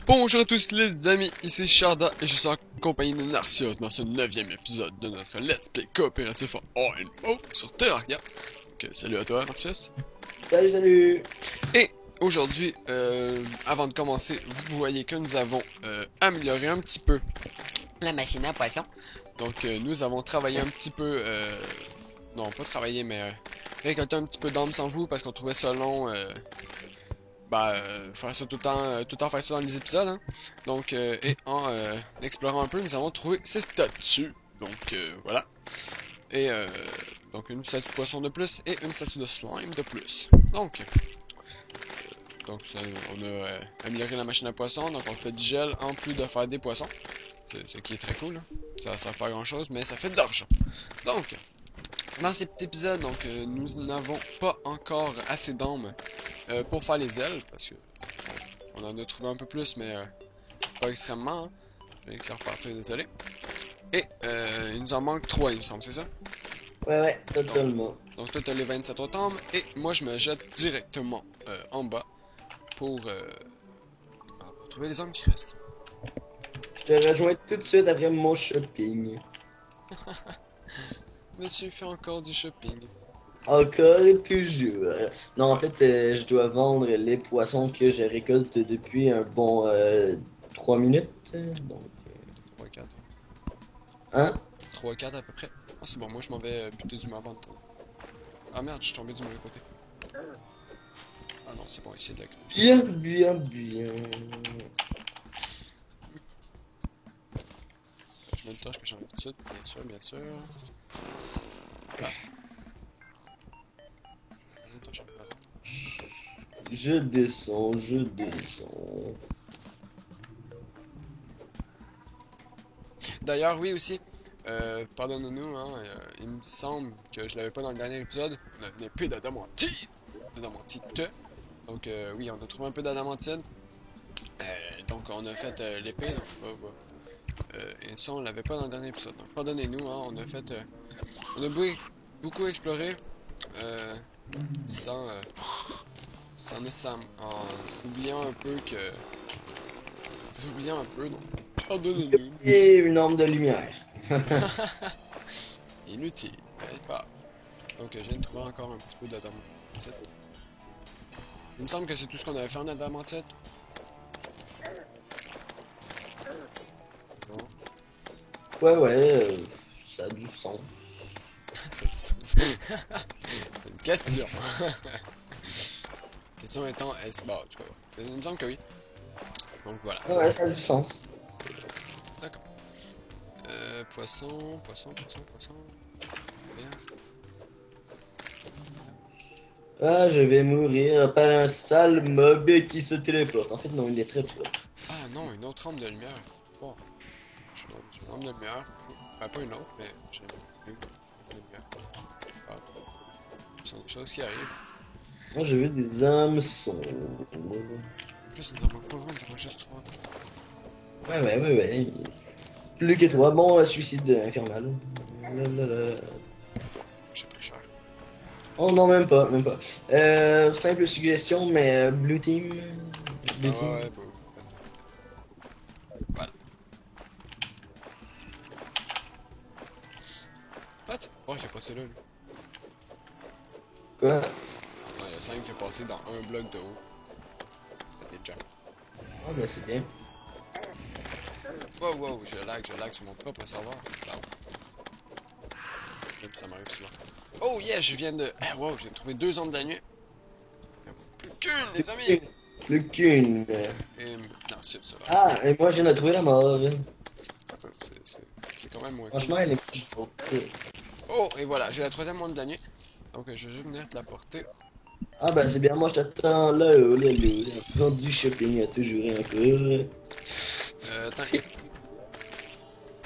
Bonjour à tous les amis, ici Sharda et je suis en compagnie de Narcios dans ce 9e épisode de notre Let's Play coopératif en AMO sur Terraria. Donc, salut à toi Narcios. Salut, salut! Et aujourd'hui, avant de commencer, vous voyez que nous avons amélioré un petit peu la machine à poisson. Donc nous avons travaillé un petit peu, non pas travaillé mais récolté un petit peu d'âme sans vous parce qu'on trouvait ça long. Faire ça tout le temps faire ça dans les épisodes, hein. Donc, et en explorant un peu, nous avons trouvé ces statues. Donc, voilà. Et, donc une statue de poisson de plus et une statue de slime de plus. Donc ça, on a amélioré la machine à poisson, donc on fait du gel en plus de faire des poissons. Ce qui est très cool, hein. Ça sert pas à grand chose, mais ça fait de l'argent. Donc, dans cet épisode, donc, nous n'avons pas encore assez d'âmes pour faire les ailes, parce que on en a trouvé un peu plus, mais pas extrêmement. Hein. Je vais les repartir, désolé. Et il nous en manque 3, il me semble, c'est ça? Ouais, totalement. Donc toi, t'as les 27 automnes, et moi, je me jette directement en bas pour trouver les hommes qui restent. Je te rejoins tout de suite après mon shopping. Monsieur fait encore du shopping. Encore et toujours. Non, en fait, je dois vendre les poissons que je récolte depuis un bon 3 minutes. Donc, 3-4. hein? 3-4 à peu près. Ah, c'est bon, moi, je m'en vais buter du mort avant de temps. Ah merde, je suis tombé du mauvais côté. Ah non, c'est bon, ici de la queue. Bien, bien, bien. Je mets une torche que j'enlève tout de suite, bien sûr, bien sûr. Voilà. Je descends, je descends. D'ailleurs, oui aussi, pardonnez-nous, hein, il me semble que je l'avais pas dans le dernier épisode. On a une épée d'adamantine! D'adamantite. Donc, oui, on a trouvé un peu d'adamantine. Donc, on a fait l'épée. Et ça, on l'avait pas dans le dernier épisode. Donc, pardonnez-nous, hein, on a fait. On a beaucoup exploré. Sans. Sans nécessairement. En oubliant un peu que. En oubliant un peu, donc. Pardonnez-nous. Et une arme de lumière. Inutile, mais pas grave. Donc, je viens de trouver encore un petit peu d'adamantite. Il me semble que c'est tout ce qu'on avait fait en adamantite. Non. Ouais, ça a du sens. C'est une question. Question étant, est-ce... Bon, en tout cas, il me semble que oui. Donc voilà. Ouais, ça a du sens. D'accord. Poisson. Bien. Ah, je vais mourir par un sale mob qui se téléporte. En fait, non, il est très proche. Ah non, une autre arme de lumière. Bon. J'ai une arme de lumière. Enfin, pas une autre, mais j'ai une arme de lumière. Ah. Ce sont des choses qui arrivent. Moi, je veux des hameçons. En plus, il n'en manque pas vraiment, il en manque juste 3. Ouais. Plus que toi. Bon, suicide infernal. Lalalala. J'ai pris cher. Oh non, même pas. Simple suggestion, mais Blue Team. Blue Ah Team. ouais, bah, voilà. What? Oh, il est passé là, lui. Quoi? Non, il y a 5 qui est passé dans un bloc de haut. Et jump. Ah, ben c'est bien. Wow, je lag sur mon propre serveur. Wow. Même ça m'arrive souvent. Oh yeah, je viens de... Ah wow, je viens de trouver 2 ondes de la nuit. Plus qu'une, les amis! Plus qu'une. Et... Non, c'est ça. Ah, et moi, je viens de trouver la mort. C'est quand même moins cool. Franchement, elle est plus forte. Oh, et voilà, j'ai la 3e onde de la nuit. Donc, je vais juste venir te la porter. Ah, ben c'est bien, moi, je t'attends là, prendre du shopping, toujours et encore. Attends.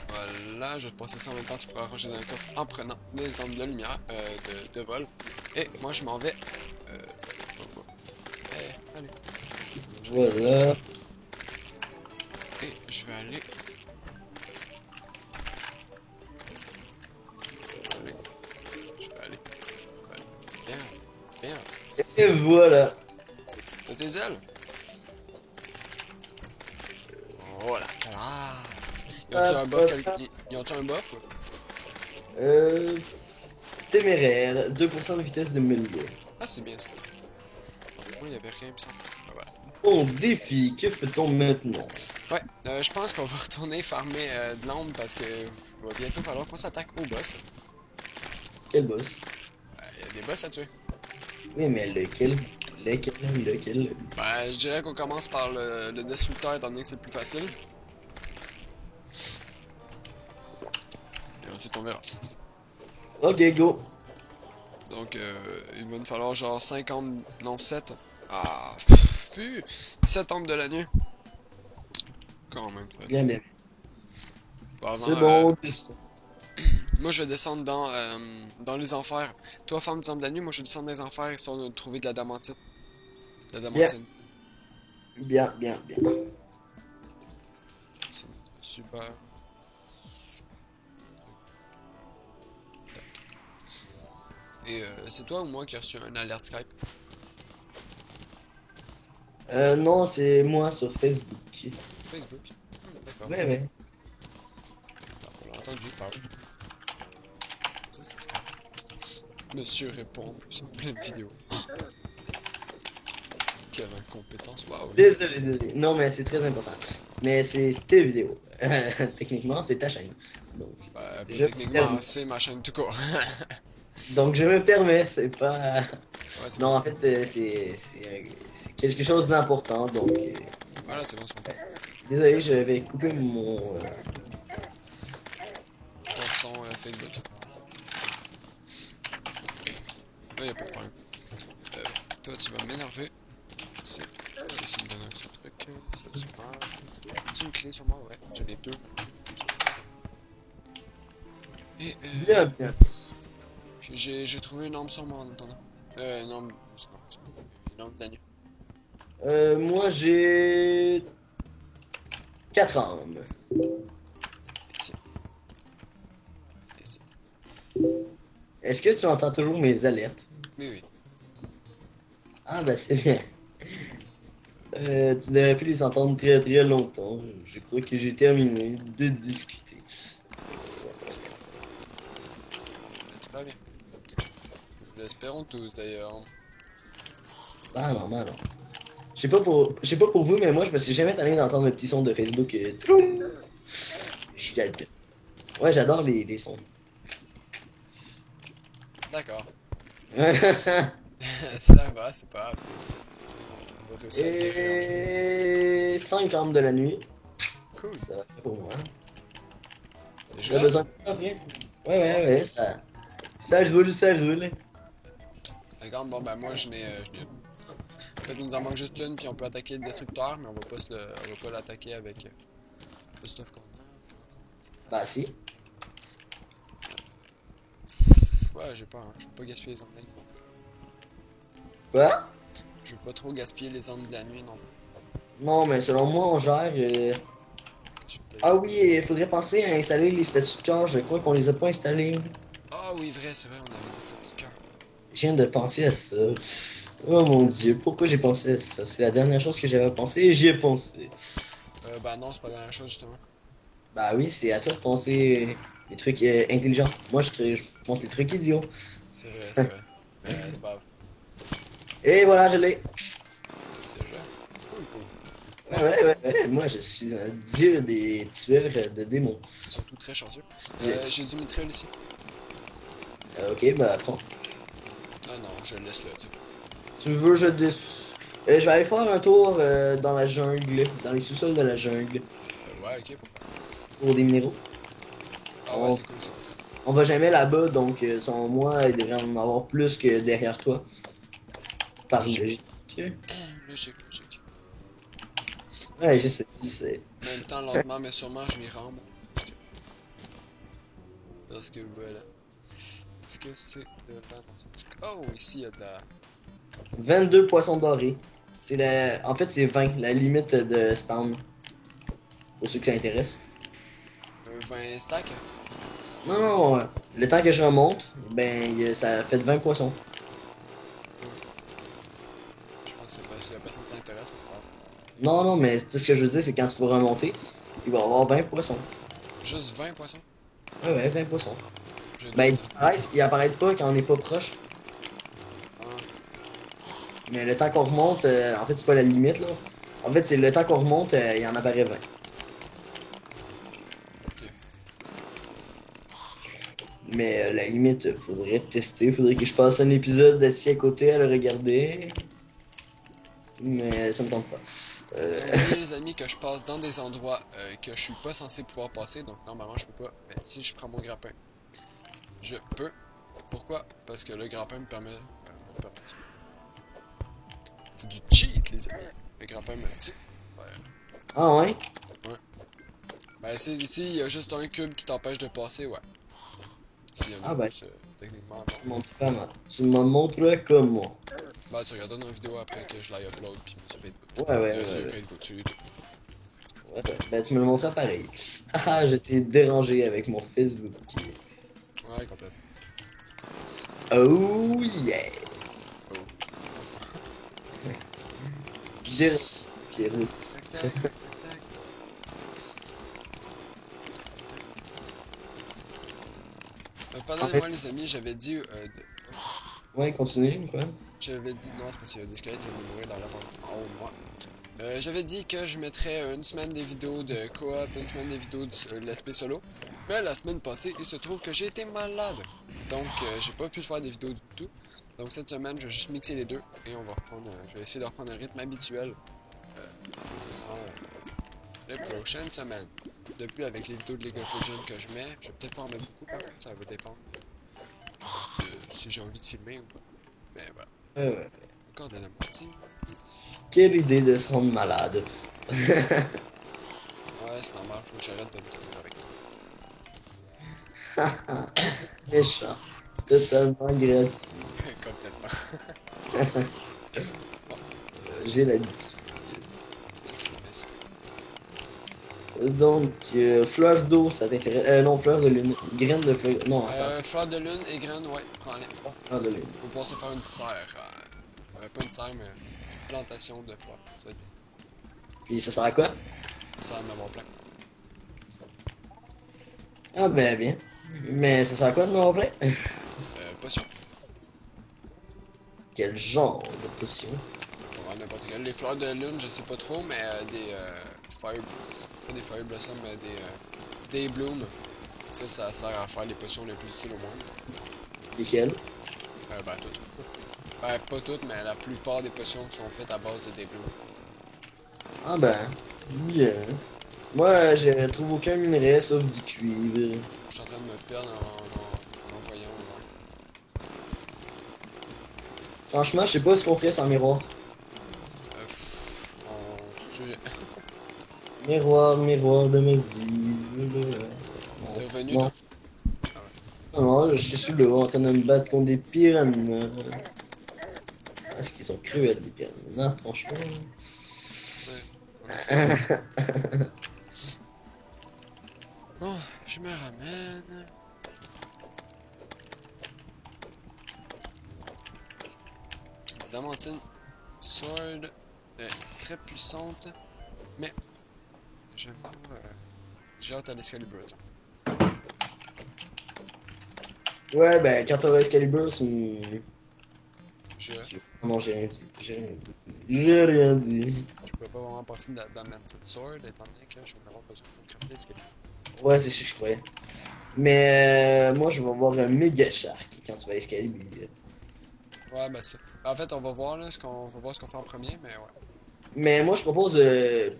Voilà, je vais te passer ça en même temps, tu pourras ranger dans le coffre en prenant les ondes de lumière de vol. Et moi je m'en vais. Allez. Voilà. Et je vais aller. Je vais aller. Bien. Et voilà. T'as tes ailes? Oh la classe! Ils ont-tu un buff? Ils ont-tu un buff? Euh... Téméraire, 2% de vitesse de milieu. Ah, c'est bien ça. Moi, il y avait rien, il me semble. Ah, voilà. Bon défi, que fait-on maintenant? Ouais, je pense qu'on va retourner farmer de l'ombre parce que va bientôt falloir qu'on s'attaque au boss. Quel boss? Il y a des boss à tuer. Oui, mais lequel? Lequel? Ben, je dirais qu'on commence par le destructeur étant donné que c'est le plus facile. Et ensuite on verra. Ok, go. Donc, il va nous falloir genre 50, non 7. Ah, 7 ombres de la nuit. Quand même, très Bien, bien. bon, avant, C'est bon. moi je vais descendre dans les enfers. Toi, femme des ombres de la nuit, moi je vais descendre dans les enfers histoire de trouver de la damantine. De la damantine. Bien. Super. Et c'est toi ou moi qui a reçu un alerte Skype? Non, c'est moi sur Facebook. Facebook. D'accord. Ouais. On l'a entendu parler. Ça, c'est Skype. Monsieur répond en plus en pleine vidéo. Quelle incompétence, waouh. Désolé. Non, mais c'est très important. Mais c'est tes vidéos. Techniquement, c'est ta chaîne. Donc, Bah, techniquement, c'est ma chaîne tout court. donc je me permets, c'est pas... Ouais, c'est Non, bon. en fait, c'est quelque chose d'important, donc... Voilà, c'est bon, c'est bon. Désolé, je vais couper Ton son Facebook. Là, y'a pas de problème. Toi, tu vas m'énerver. C'est. Je vais essayer de me donner un petit truc. Super. As-tu une clé sur moi? Ouais, j'en ai deux. Et Bien. j'ai trouvé une arme sur moi en attendant. Une arme. Non, une arme de la nuit. Moi, j'ai... 4 armes. Et tiens. Est-ce que tu entends toujours mes alertes? Oui. Ah, bah c'est bien. Tu devrais plus les entendre très longtemps. Je crois que j'ai terminé de discuter. Tout va bien. Nous l'espérons tous d'ailleurs. Ah non. Je sais pas pour vous, mais moi je me suis jamais tanné d'entendre le petit son de Facebook. Troum. Je suis quelqu'un. Ouais, j'adore les sons. D'accord. Ça va, c'est pas grave, tu sais. On va réussir à guérir un jour. Et 5 armes de la nuit. Cool. Ça va pour moi. Déjà, J'ai besoin de ça après. Ouais, ça roule. regarde, bon ben moi je n'ai une. En fait, il nous en manque juste une, puis on peut attaquer le destructeur, mais on va pas l'attaquer avec le stuff qu'on a. Bah si. Ouais, j'ai pas, hein. Je veux pas gaspiller les ondes de la nuit. Quoi? Je veux pas trop gaspiller les ondes de la nuit non plus. Non, mais selon moi, on gère. Ah oui, il faudrait penser à installer les statuts de cœur. Je crois qu'on les a pas installés. Ah oui, vrai, c'est vrai, on avait des statuts de cœur. Je viens de penser à ça. Oh mon dieu, pourquoi j'ai pensé à ça? C'est la dernière chose que j'avais pensé et j'y ai pensé. Bah non, c'est pas la dernière chose justement. Bah oui, c'est à toi de penser les trucs intelligents. Moi, je pense les trucs idiots. C'est vrai. Mais c'est pas grave. Et voilà, je l'ai. Déjà. Cool. Ouais. Moi, je suis un dieu des tueurs de démons. Surtout très chanceux. Yes. J'ai du mitrail ici. Ok, bah prends. Ah non, je le laisse là, tu sais. Tu veux, je vais aller faire un tour dans la jungle, dans les sous-sols de la jungle, Ouais, ok, pourquoi? pour des minéraux. Ah ouais, c'est cool ça. On va jamais là-bas, donc selon moi, il devrait en avoir plus que derrière toi. Par logique. Logique. Ouais, je sais. En même temps, lentement mais sûrement, je m'y rends. Parce que voilà. Est-ce que c'est de la... Oh, ici, il y a de la... 22 poissons dorés. En fait, c'est 20, la limite de spawn. Pour ceux que ça intéresse. 20 stacks? Non, le temps que je remonte, ben, ça fait 20 poissons. Je pense que c'est pas... Si la personne s'intéresse, mais c'est pas grave. Non, non, mais tu sais, ce que je veux dire, c'est quand tu vas remonter, il va y avoir 20 poissons. Juste 20 poissons? Ouais, ouais, 20 poissons. J'ai Ben, d'autres. ils apparaissent pas quand on n'est pas proche. Ah, Mais le temps qu'on remonte, en fait, c'est pas la limite, là. En fait, c'est le temps qu'on remonte, il y en apparaît 20. ok. Mais la limite, faudrait tester. Faudrait que je passe un épisode assis à côté à le regarder. Mais ça me tente pas. Donc, vous voyez les amis que je passe dans des endroits que je suis pas censé pouvoir passer, donc normalement je peux pas. Mais si je prends mon grappin, je peux. Pourquoi? Parce que le grappin me permet... C'est du cheat les amis. Le grappin me dit. Ouais. Ah ouais? Ben si ici il y a juste un cube qui t'empêche de passer, ouais. S'il y en a Ah ben, plus, techniquement non. tu montres pas mal. Tu me montres comment? Ben tu regarderas une vidéo après que je l'aille upload puis sur Facebook. Ouais, ouais, Sur ouais. Facebook, sur YouTube. Ouais, ben, tu me le montras pareil. Ah, je t'ai dérangé avec mon Facebook. Ouais, complètement. Oh yeah! Oh. Dérangé, Pierrot. Tac, tac, tac, tac. Pardonnez-moi les amis, j'avais dit Ouais, continue, quoi. j'avais dit non, c'est parce qu'il y a des squelettes qui viennent de mourir dans la porte en haut de moi. J'avais dit que je mettrais une semaine des vidéos de coop, une semaine des vidéos de l'aspect solo. Mais la semaine passée, il se trouve que j'ai été malade. Donc j'ai pas pu faire des vidéos du tout. Donc cette semaine, je vais juste mixer les deux et on va reprendre. Je vais essayer de reprendre un rythme habituel dans les prochaines semaines. Depuis avec les vidéos de League of Legends que je mets, je vais peut-être pas en mettre beaucoup par contre, ça va dépendre de si j'ai envie de filmer ou pas. Mais voilà. Ouais. Encore de la moitié. Quelle idée de se rendre malade. Ouais, c'est normal, faut que j'arrête de me trouver avec. Méchant. Totalement gratuit. Complètement. J'ai l'habitude. Merci, merci. Donc, fleuve d'eau, ça t'intéresse? Non, fleur de lune. Graine de fleur. Non, attends. Fleur de lune et graines, ouais, prends-les. Fleur de lune. On va pouvoir se faire une serre. Pas une serre, mais une plantation de fleurs. Ça va être bien. Puis ça sert à quoi? Ça va en avoir plein. Ah ben bien. Mais ça sert à quoi de non vrai? Potion. Quel genre de potion? Pour voir n'importe quel. Les fleurs de lune, je sais pas trop, mais des fire. Pas des fire blossoms, mais des day bloom. Ça sert à faire les potions les plus utiles au monde. Lesquelles? Ben toutes. Ben pas toutes, mais la plupart des potions sont faites à base de day bloom. Ah ben, bien. Moi, je trouve aucun minerai sauf du cuivre. Je suis en train de me perdre en voyant. Ouais. Franchement, je sais pas ce qu'on ferait sans miroir. On tuerait. Miroir, miroir de ma vie. T'es revenu, Non, toi? Ah ouais. non, je suis là en train de me battre contre des piranhas. Est-ce qu'ils sont cruels, les piranhas, franchement? Ouais. Bon, je me ramène. Damantine Sword très puissante, mais j'aime pas. J'ai hâte à l'Excalibur. Ouais, ben, quand t'auras Excalibur, tu... Je Non, j'ai rien dit. J'ai rien dit. peux pas vraiment passer de la Damantine Sword étant donné que je vais en avoir besoin pour crafter l'Excalibur. Ouais, c'est ce que je croyais. Mais moi, je vais voir un méga shark quand tu vas Excalibur. Ouais, bah c'est. En fait, on va voir là, ce qu'on fait en premier, mais ouais. Mais moi, je propose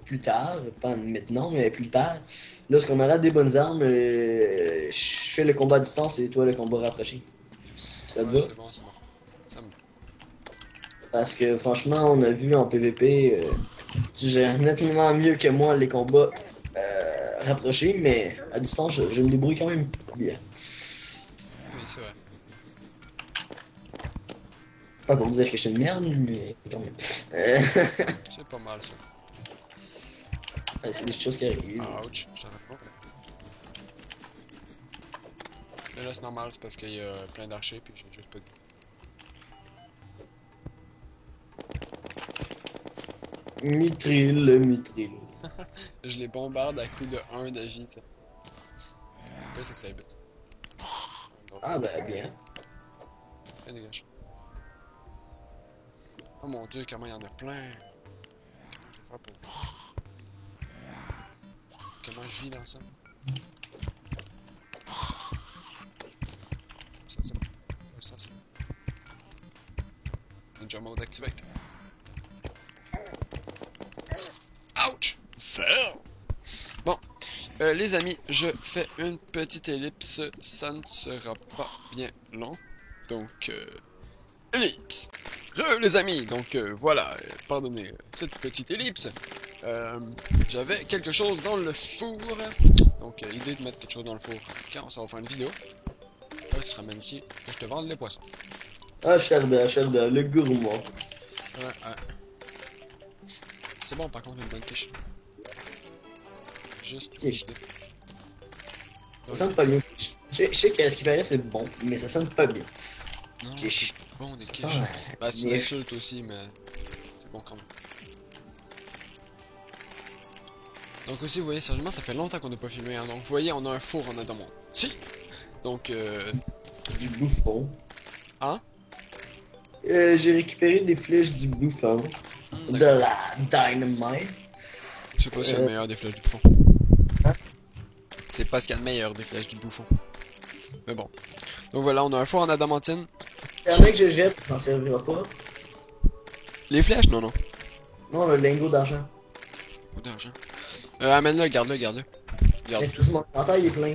plus tard, pas maintenant, mais plus tard, lorsqu'on aura des bonnes armes, je fais le combat à distance et toi le combat rapproché. Ça te Ouais, va? c'est bon, c'est bon. Ça me. Parce que franchement, on a vu en PVP, tu gères nettement mieux que moi les combats rapprochés, mais à distance, je me débrouille quand même bien. Oui, c'est vrai. Pas pour dire que je suis une merde, mais quand même. C'est pas mal ça. C'est des choses qui arrivent. Ouch, je savais pas. Mais là, c'est normal, c'est parce qu'il y a plein d'archers, puis j'ai juste pas de. Mithril. Je les bombarde à coup de 1 de vie, tu sais. Le pire, c'est que ça bute. Ah ben bien. Et dégage. Oh mon dieu, comment il y en a plein. Comment je vais faire pour vivre? Comment je vis dans ça? Ça, c'est bon. Ça, c'est bon. Ninja mode activate. Ouch! Fail! Bon, les amis, je fais une petite ellipse. Ça ne sera pas bien long. Donc, ellipse! Les amis, donc voilà, pardonnez cette petite ellipse. J'avais quelque chose dans le four. Donc, idée de mettre quelque chose dans le four. Quand ça va faire une vidéo. Là, tu te ramènes ici que je te vende les poissons. Ah, Sharda, le gourmand. Ouais. C'est bon, par contre, une bonne quiche. Juste une Quiche. idée. Ça sonne pas bien. Je sais que ce qui paraît c'est bon, mais ça sonne pas bien. Non, Quiche. c'est bon des Ça quiches. sent, Bah, c'est une mais- insulte aussi, mais c'est bon quand même. Donc aussi, vous voyez, sérieusement, ça fait longtemps qu'on n'a pas filmé. Hein. Donc, vous voyez, on a un four en adamant. Si! Donc, Du bouffon. Hein? J'ai récupéré des flèches du bouffon. De d'accord. la dynamite. Je sais pas si c'est le meilleur des flèches du bouffon. Hein? C'est pas ce qu'il y a de meilleur des flèches du bouffon. Mais bon. Donc voilà, on a un four en adamantine. C'est un mec que je jette, ça s'en servira pas. Les flèches? Non, non. Non, le lingot d'argent. Ou d'argent. Amène-le, garde-le. Garde Mais tout. c'est mon inventaire, il est plein.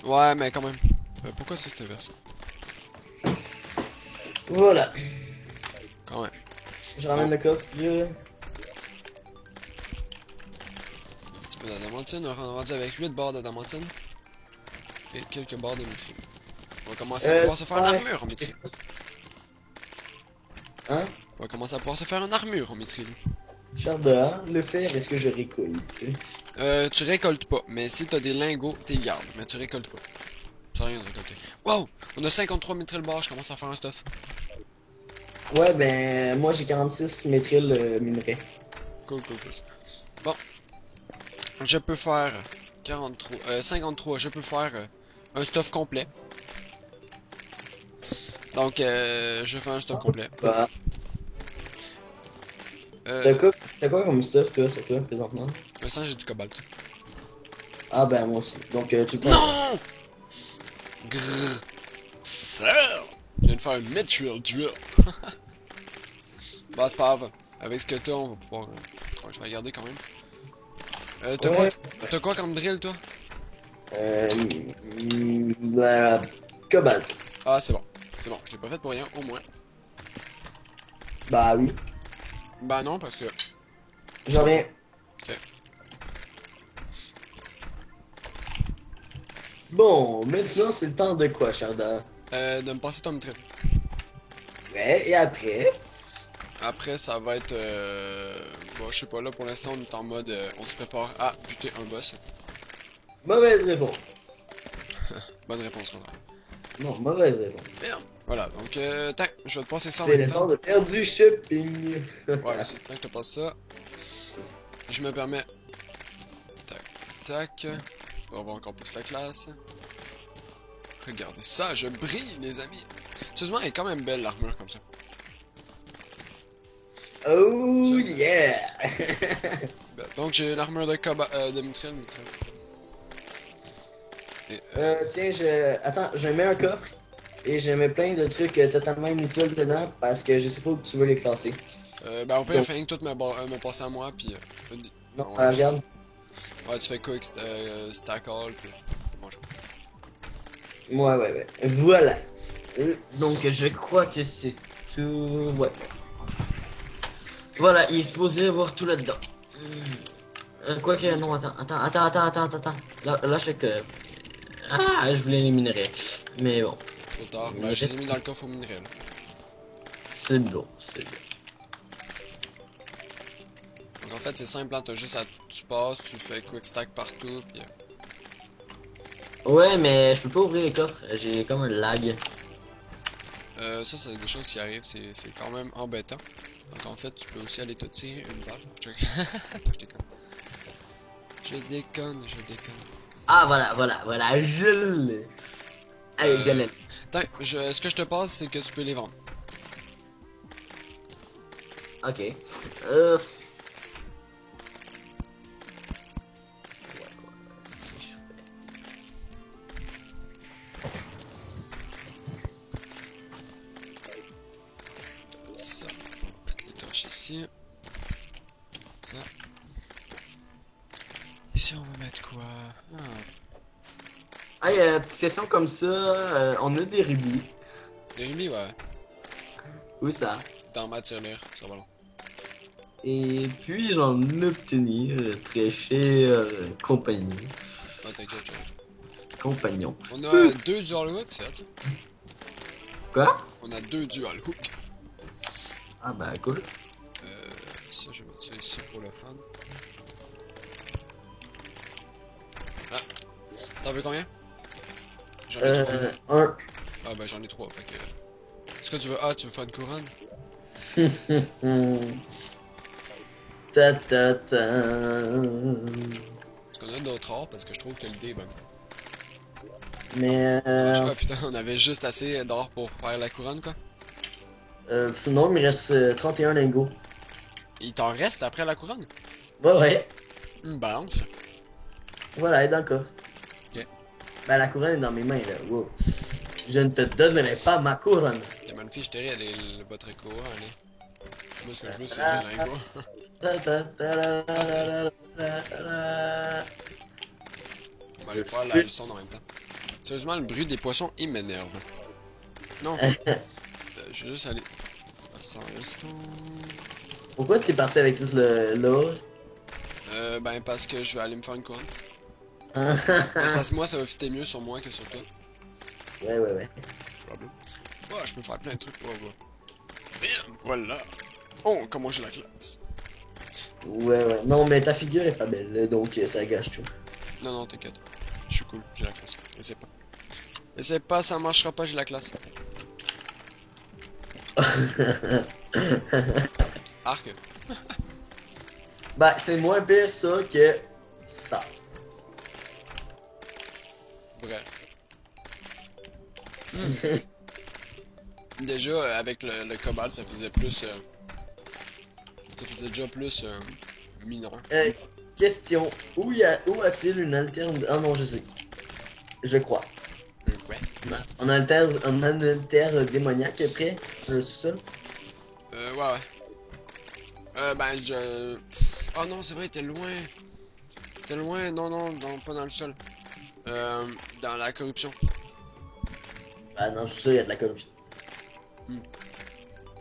Ouais, mais quand même. Pourquoi c'est cette version? Voilà. Quand même. Je ramène le coffre. Un petit peu d'adamantine. On est rendu avec 8 barres d'adamantine. Et quelques barres de mithril. On va commencer à pouvoir se faire une ouais. armure en mithril. Hein? On va commencer à pouvoir se faire une armure en mithril. Sharda, le fer, est-ce que je récolte? Tu récoltes pas, mais si t'as des lingots, t'es gardes, mais tu récoltes pas. Tu as rien de récolter. Wow! On a 53 mithril barres, je commence à faire un stuff. Ouais, ben, moi j'ai 46 métril minerais. Cool. Bon. Je peux faire 53, je peux faire un stuff complet. Donc, je fais un stuff complet. Bah, t'as quoi comme stuff, toi, sur toi, présentement? Pour l'instant, j'ai du cobalt. Ah, ben, moi aussi. Donc, tu prends. Non! Grrr. Fail! Je viens de faire un mithril drill. Bah, c'est pas grave. Avec ce que t'as, on va pouvoir. Ouais, je vais regarder quand même. Ouais. T'as quoi comme drill, toi? Ben, cobalt. Ah, c'est bon. C'est bon, je l'ai pas fait pour rien, au moins. Bah oui. Bah non, parce que. J'en reviens. Ok. Bon, maintenant c'est le temps de quoi, Sharda? De me passer ton mithril. Ouais, et après? Après, ça va être. Bon, je sais pas, là pour l'instant, on est en mode. On se prépare à buter un boss. Mauvaise réponse. Bonne réponse, Roland. Non, mauvaise réponse. Merde. Voilà, donc, tac, je vais te passer ça en C'est même le temps. temps de faire du shopping. Ouais, c'est bien que je te passe ça. Je me permets. Tac. On va voir encore plus la classe. Regardez ça, je brille, les amis. Sérieusement, elle est quand même belle l'armure comme ça. Oh yeah! Donc j'ai l'armure de mithril. Et, Tiens, attends, je mets un coffre et je mets plein de trucs totalement inutiles dedans parce que je sais pas où tu veux les classer. ben on peut Donc- faire tout me passer à moi, puis... Non, on- regarde. Ouais, tu fais quick stack all, puis... Bon, Ouais. Voilà. Donc je crois que c'est tout. Ouais. Voilà, il est supposé avoir tout là-dedans. Quoique, non, attends. Lâche le que. Ah, je voulais les minerais. Mais bon, trop tard. Ben, je les ai mis dans le coffre au minerai, là. c'est bon. Donc en fait, c'est simple, hein, t'as juste à... Tu passes, tu fais quick stack partout, puis... Ouais, mais je peux pas ouvrir les coffres, j'ai comme un lag. ça, c'est des choses qui arrivent, c'est quand même embêtant. Donc en fait, tu peux aussi aller te tirer une balle. Je déconne. Je déconne, je déconne. Ah, voilà, je l'ai. Allez, je l'ai. Attends, ce que je te passe, c'est que tu peux les vendre. Ok. Ça, on va mettre les torches ici. Ça. Ici, on va mettre quoi? Hey, petite question comme ça, on a des rubis. Les rubis, ouais. Où ça? Dans ma tirelire, ça va long. Et puis j'en obtenir très cher compagnie. Ouais, t'inquiète, Compagnon. on a 2 dual hook, c'est ça? Quoi? On a 2 dual hook. Ah bah cool. Ça, je vais mettre ça ici pour le fun. Ah. T'en veux combien? J'en ai 3. Un. Ah ben j'en ai 3, fait que... Est-ce que tu veux... Ah, tu veux faire une couronne? Ta ta ta. Est-ce qu'on a d'autres or? Parce que je trouve que le dé, ben... Mais Ah putain, on avait juste assez d'or pour faire la couronne, quoi. sinon il me reste 31 lingots. Il t'en reste après la couronne? Ouais. Balance. Voilà, elle est dans le coffre. Ok. Ben la couronne est dans mes mains là. Wow. Je ne te donnerai pas ma couronne. La magnifique, je t'ai elle est votre couronne, allez. Moi, ce que je veux, c'est des lingots. Ta ta ta ta ta ta. On va aller faire la leçon en même temps. Sérieusement, le bruit des poissons, il m'énerve. Non. Je vais juste aller... Sans restant... Pourquoi tu es parti avec tout le l'or? Ben parce que je vais aller me faire une couronne. C'est parce que moi, ça va fitter mieux sur moi que sur toi. Ouais. Problème. Ouais, je peux faire plein de trucs. Ouais. Bam, voilà. Oh, comment j'ai la classe. Ouais. Non, mais ta figure est pas belle, donc ça gâche tout. Non, t'inquiète. Je suis cool, j'ai la classe. Essaie pas. Essaie pas, ça marchera pas, j'ai la classe. Arc. Bah, c'est moins pire ça que ça. Bref. Déjà, avec le cobalt, ça faisait plus... ça faisait déjà plus mineur. Question. Où a-t-il une alterne... Ah non, je sais. Je crois. Ouais. On a un alter démoniaque près le sous-sol. Ouais. Ben, je... Oh non, c'est vrai, t'es loin. T'es loin, non, pas dans le sol. Dans la corruption. Ah non, je sais, il y a de la corruption.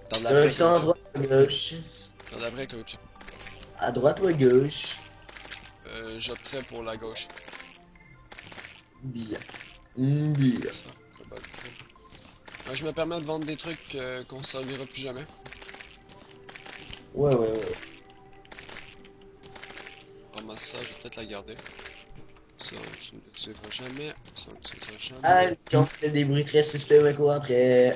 Dans de la vraie Corruption à corruption. droite ou à gauche. Dans de la vraie corruption. À droite ou à gauche. J'opterais pour la gauche. Bien. Cobalt. Je me permets de vendre des trucs qu'on ne servira plus jamais. Ouais. Ramasse ça, je vais peut-être la garder. Ça, tu ne l'utiliseras jamais. Ça, on l'utilisera jamais. Ah, puis on fait des bruits très suspects, mais quoi après.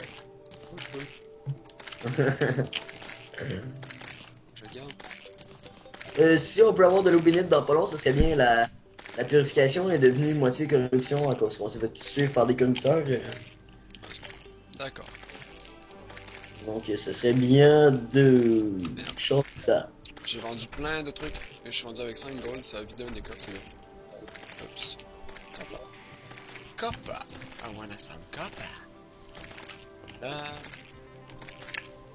Je garde. Si on peut avoir de l'eau bénite dans pas long, ça serait bien. La purification est devenue moitié corruption à cause qu'on s'est fait tuer par des corrupteurs. D'accord. Donc ce serait bien de changer ça. J'ai vendu plein de trucs. Et je suis rendu avec 5 gold, ça a vidé un des coques, c'est bien. Oups. Copper. I wanna some copper. Là.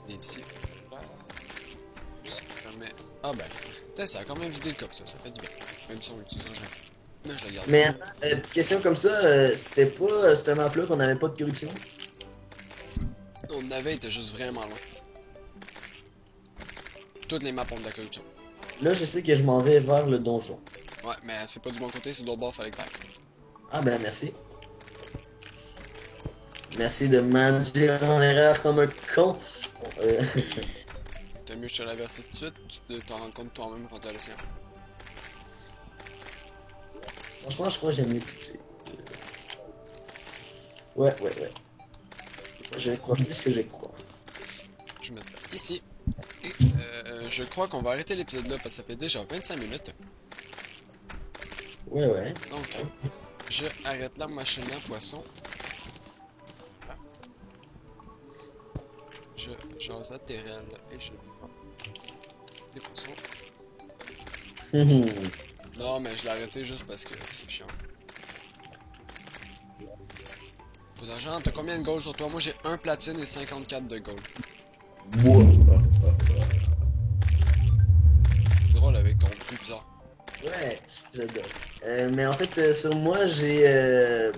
Et ici. Là. Ça permet... Ah ben. Putain, ça a quand même vidé le coffre, ça fait du bien. Même si on l'utilisera jamais. Mais je la garde. Mais petite question comme ça, c'était pas cette map-là qu'on avait pas de corruption? On avait été juste vraiment loin. Toutes les maps ont de la corruption. Là, je sais que je m'en vais vers le donjon. Ouais, mais c'est pas du bon côté, c'est de l'autre bord, fallait que t'ailles. Ah ben merci. Merci de m'induire en erreur comme un con. T'as mieux que je te l'avertisse tout de suite, tu peux t'en rendre compte toi-même quand t'as l'océan. Franchement, je crois que j'aime mieux. Ouais. Je crois plus que je crois. Je vais mettre ça ici. Et je crois qu'on va arrêter l'épisode là parce que ça fait déjà 25 minutes. Ouais, ouais. Donc, je arrête la machine à poisson. Je jase à Terrell et je lui vends les poissons. Non, mais je l'ai arrêté juste parce que c'est chiant. Aux agents, t'as combien de gold sur toi? Moi j'ai 1 platine et 54 de gold. C'est drôle avec ton truc bizarre. Ouais, j'adore. Mais en fait, sur moi, j'ai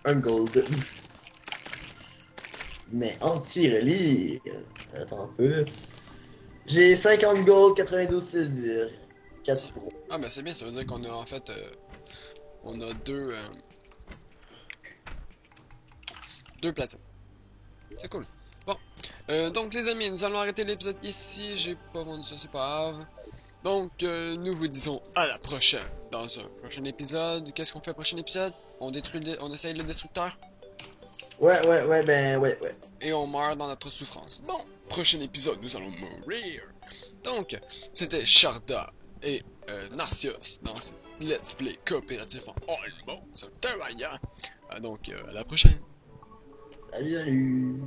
un gold. Mais en tir-lire, attends un peu. J'ai 50 gold, 92 silver, 4 pro. Ah, mais c'est bien, ça veut dire qu'on a en fait. On a deux platines. C'est cool. Bon. Donc, les amis, nous allons arrêter l'épisode ici. J'ai pas vendu ça, c'est pas grave. Donc, nous vous disons à la prochaine dans un prochain épisode. Qu'est-ce qu'on fait au prochain épisode? On essaye le destructeur? Ouais, ouais. Et on meurt dans notre souffrance. Bon, prochain épisode, nous allons mourir. Donc, c'était Sharda et Narcios dans ce Let's Play coopératif en all mode sur Terraria. Donc, à la prochaine. Salut.